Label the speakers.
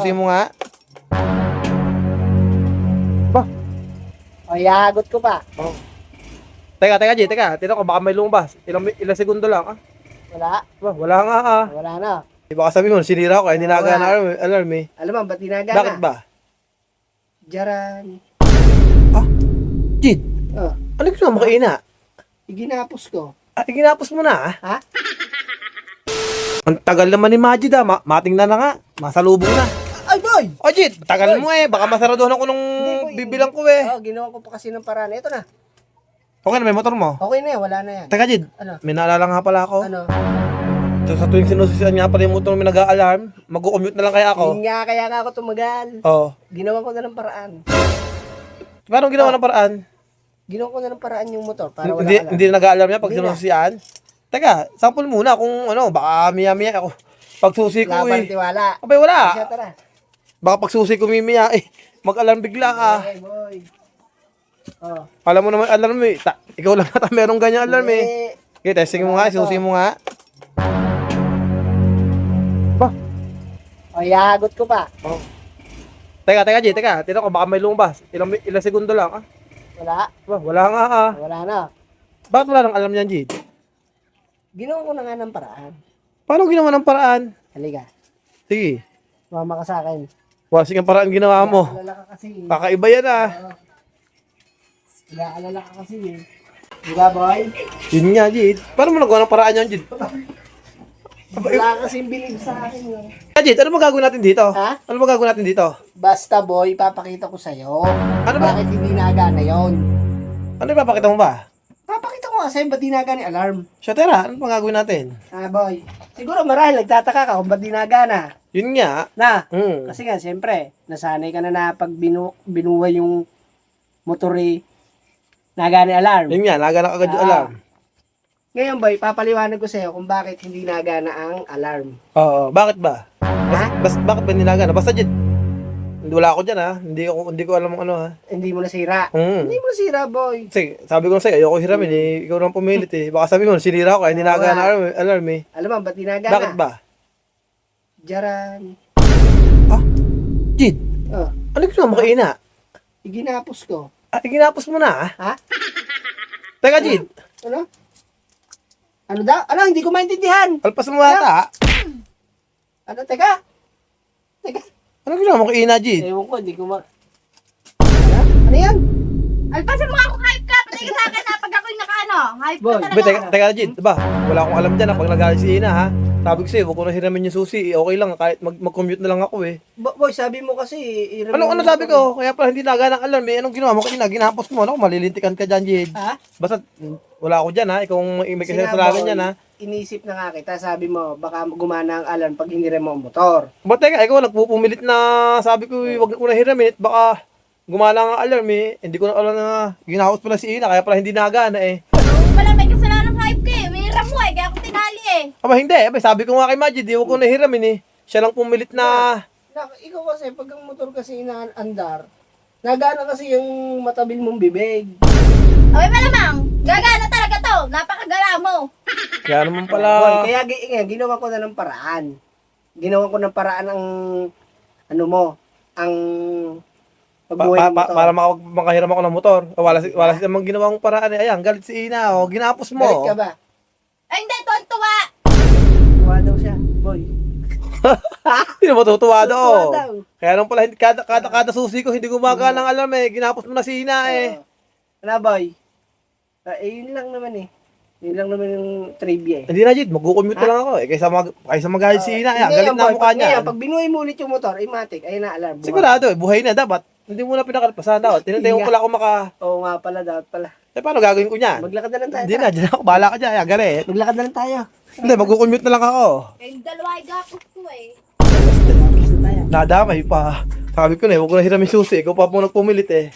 Speaker 1: Susi mo nga. Ba?
Speaker 2: O, iahagot ko pa.
Speaker 1: Oh. Teka, G, teka. Tino ko, baka may lumabas. Ilang segundo lang, ah.
Speaker 2: Wala.
Speaker 1: Ba, wala nga, ah.
Speaker 2: Wala na.
Speaker 1: Di ba kasabi mo, sinira ko, hindi nagana alarm, eh.
Speaker 2: Alam mo, ba't tinagana?
Speaker 1: Bakit ba?
Speaker 2: Jaran.
Speaker 1: Ah, Jid,
Speaker 2: Oh,
Speaker 1: ano ginawa mo kaina?
Speaker 2: iginapos ko.
Speaker 1: Ah, ginapos mo na, ah.
Speaker 2: Ha?
Speaker 1: Ang tagal naman ni Majid, ah. Mating na nga. Masalubong na.
Speaker 2: Ay, boy!
Speaker 1: O, Jid, tagal mo, eh. Baka masaraduhan ako nung bibilang ko, eh.
Speaker 2: Oh, ginawa ko pa kasi ng paraan. Ito na.
Speaker 1: Okay na, may motor mo.
Speaker 2: Okay na yan, wala na yan.
Speaker 1: Teka, Jid,
Speaker 2: Ano?
Speaker 1: may naalala nga pala ako.
Speaker 2: Ano?
Speaker 1: Sa tuwing sinususian nga pala yung motor mo nag-a-alarm, mag-commute na lang kaya ako.
Speaker 2: Yun nga, kaya nga ako tumagal.
Speaker 1: Oo.
Speaker 2: Ginawa ko na ng paraan.
Speaker 1: Paano ginawa ng paraan?
Speaker 2: Ginawa ko na ng paraan yung motor para wala
Speaker 1: Hindi,
Speaker 2: alarm.
Speaker 1: hindi nag-a-alarm niya pag
Speaker 2: Hindi na.
Speaker 1: sinususian? Teka, sample muna kung ano, baka miya-miya ako. Pag susi ko,
Speaker 2: Wala pa
Speaker 1: eh.
Speaker 2: ng tiwala.
Speaker 1: Abay, wala.
Speaker 2: Siya, tara.
Speaker 1: Baka pag susi ko mimiya, eh. Mag-alarm bigla ka.
Speaker 2: Okay, boy. Oh.
Speaker 1: Alam mo naman alarm, eh. Ikaw lang nata merong ganyan alarm, eh.
Speaker 2: Eh,
Speaker 1: Okay, testing mo nga, susi mo nga. Ba?
Speaker 2: o, iahagot ko pa.
Speaker 1: Oh. Teka, G, teka. Tino ko, baka may lumabas. Ilang segundo lang, ah.
Speaker 2: Wala.
Speaker 1: Ba, wala nga, ah.
Speaker 2: Wala na.
Speaker 1: Bakit wala nang alam niyan, Jid?
Speaker 2: Ginawa ko na nga ng paraan.
Speaker 1: Paano ginawa ng paraan?
Speaker 2: Halika.
Speaker 1: Sige.
Speaker 2: Mama ka sa akin.
Speaker 1: Wasing ang paraan ginawa mo.
Speaker 2: Nag-aalala ka kasi.
Speaker 1: Kakaiba yan, ah.
Speaker 2: Nag-aalala ka kasi. Diba, boy?
Speaker 1: Yun nga, Jid. Paano mo nagawa ng paraan yan, Jid?
Speaker 2: Wala kasing bilib sa akin.
Speaker 1: Jid, ano magagawin natin dito?
Speaker 2: Ha?
Speaker 1: Ano magagawin natin dito?
Speaker 2: Basta, boy, papakita ko sa'yo.
Speaker 1: Ano ba?
Speaker 2: Bakit hindi nagana yon?
Speaker 1: Ano ipapakita mo ba?
Speaker 2: Papakita ko nga sa'yo, ba't di nagana yung alarm?
Speaker 1: Siya, tera, ano magagawin natin?
Speaker 2: Boy. Siguro marahil nagtataka ka kung ba't di nagana.
Speaker 1: Yun nga.
Speaker 2: Na,
Speaker 1: Hmm.
Speaker 2: kasi nga, siyempre, nasanay ka na pag binuhay yung motor nagana yung alarm.
Speaker 1: Yun nga, nagana agad yung
Speaker 2: Ah.
Speaker 1: alarm.
Speaker 2: Ngayon, boy, papaliwanag ko sa'yo kung bakit hindi nagana ang alarm.
Speaker 1: Oo, bakit ba?
Speaker 2: Ha?
Speaker 1: Bakit ba nilagana? Basta, Jid. Wala ako dyan, ha? Hindi ko alam ang ano, ha?
Speaker 2: Hindi mo nasira.
Speaker 1: Hmm.
Speaker 2: Hindi mo nasira, boy.
Speaker 1: Kasi, sabi ko sa'yo, ayoko hiramin, eh. Ikaw naman pumilit, eh. Baka sabi mo, sinira ko, kaya hindi nagana alarm, eh.
Speaker 2: Alam mo, ba't di nagana?
Speaker 1: Bakit ba?
Speaker 2: Jaran.
Speaker 1: Ah, Jid,
Speaker 2: Oh,
Speaker 1: ano ginawa mo kaina?
Speaker 2: iginapos ko.
Speaker 1: Ah, ginapos mo na, ah.
Speaker 2: Ha?
Speaker 1: Teka, Jid.
Speaker 2: Ano? Ano daw? Ano? Hindi ko maintindihan.
Speaker 1: Alpas mo ata, ah.
Speaker 2: Ano? Teka. Teka.
Speaker 1: Ano ginawa mo kaina, Jid?
Speaker 2: Ewan ko, hindi ko Ano yan?
Speaker 3: Alpasan mo ako, hype ka! Patay ka sa akin ha, pag ako'y nakaano. Hype
Speaker 2: Boy,
Speaker 3: ka
Speaker 1: Be,
Speaker 3: talaga.
Speaker 1: teka, Jid, diba? Wala akong alam dyan, ha? Pag nagalit si Ina, ha? Sabi ko sa'yo, huwag ko na hiramin yung susi. Okay lang, kahit mag-commute na lang ako, eh.
Speaker 2: Boy, sabi mo kasi,
Speaker 1: Ano sabi ko? Kaya pala hindi nagana ng alarm, eh. Anong ginawa mo kanina? Ginapos mo, ano? Malilintikan ka dyan, Jid.
Speaker 2: Ha?
Speaker 1: Basta, wala ako dyan, ha? Ikaw may
Speaker 2: Kasi nga,
Speaker 1: kasalanan
Speaker 2: boy,
Speaker 1: yan, ha?
Speaker 2: Inisip na nga kita, sabi mo, baka gumana ang alarm pag hindi rin mo ang motor.
Speaker 1: Ba't teka, ikaw nagpupumilit na sabi ko, huwag ko na hiramin. Baka gumala ang alarm, eh. Hindi ko na alam na ginapos pala si Ina, kaya pala hindi nagana, eh.
Speaker 3: Oo, wala, may kasalanan ng hype ka eh. May hiram mo eh, kaya ako tinali eh.
Speaker 1: Aba, hindi. Aba, sabi ko nga kay Majid, huwag ko na hiramin, eh. Siya lang pumilit na...
Speaker 2: Ikaw kasi, pag ang motor kasi inaandar, nagana kasi yung matabil mong bibig.
Speaker 3: Okay, malamang. Gagana talaga to. Napakagala mo.
Speaker 1: Kaya naman
Speaker 2: Boy,
Speaker 1: pala...
Speaker 2: kaya ginawa ko na ng paraan. Ginawa ko ng paraan ang, ano mo, ang pagbuhay ng motor.
Speaker 1: Para makahiram ako ng motor. Wala si namang ginawang paraan, eh. Ayan, galit si Ina, oh. Ginapos mo.
Speaker 2: Galit ka ba?
Speaker 3: Ay, hindi. Tuwa.
Speaker 2: Tuwa daw siya, boy.
Speaker 1: Hindi mo tutuwa
Speaker 2: Tuwa
Speaker 1: daw.
Speaker 2: daw.
Speaker 1: Kaya nung pala, kada susi ko, hindi gumagana ng alarm, eh. Ginapos mo na si Ina, eh.
Speaker 2: Ano, boy? Yun lang naman eh. Yun lang naman yung trivia eh.
Speaker 1: Hindi na, Jid. Mag-commute na lang ako, eh. Kaysa magalit si Ina, ayan. Galit na ang mukha niya.
Speaker 2: Pag binuhay mo ulit yung motor, matik, ayun na alarm.
Speaker 1: Sigurado, eh. Buhay na. Dapat, hindi mo na pinakalpasan daw. Tinantayin ko pala ako
Speaker 2: Oo nga pala, dapat pala.
Speaker 1: Eh, paano gagawin ko niyan?
Speaker 2: Maglakad na lang tayo.
Speaker 1: Hindi na, dyan ako. Bahala ka dyan. Ayan, galit.
Speaker 2: Maglakad na lang tayo.
Speaker 1: Hindi, mag-commute na lang ako.
Speaker 3: Kayong dalawa ay gapos ko eh.
Speaker 2: Maglakad na tayo.
Speaker 1: Nadamay pa. Sabi ko na, huwag ko na hiramin susi. Ikaw pa po nagpumilit, eh.